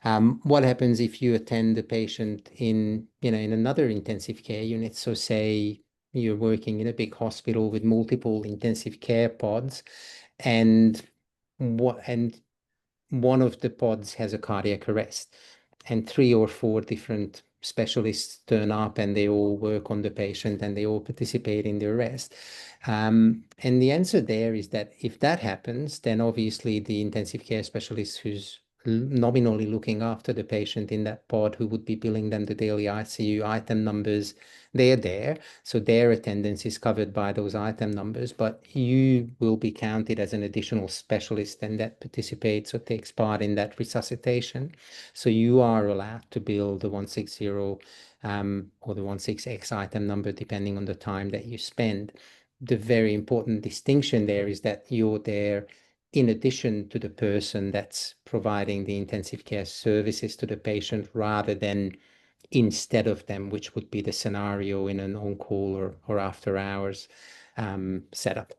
What happens if you attend the patient in, in another intensive care unit? So say you're working in a big hospital with multiple intensive care pods, and one of the pods has a cardiac arrest, and 3 or 4 different specialists turn up and they all work on the patient and they all participate in the arrest. And the answer there is that if that happens, then obviously the intensive care specialist who's nominally looking after the patient in that pod, who would be billing them the daily ICU item numbers, they're there. So their attendance is covered by those item numbers, but you will be counted as an additional specialist and that participates or takes part in that resuscitation. So you are allowed to bill the 160 or the 16X item number, depending on the time that you spend. The very important distinction there is that you're there in addition to the person that's providing the intensive care services to the patient, rather than instead of them, which would be the scenario in an on-call or after hours setup.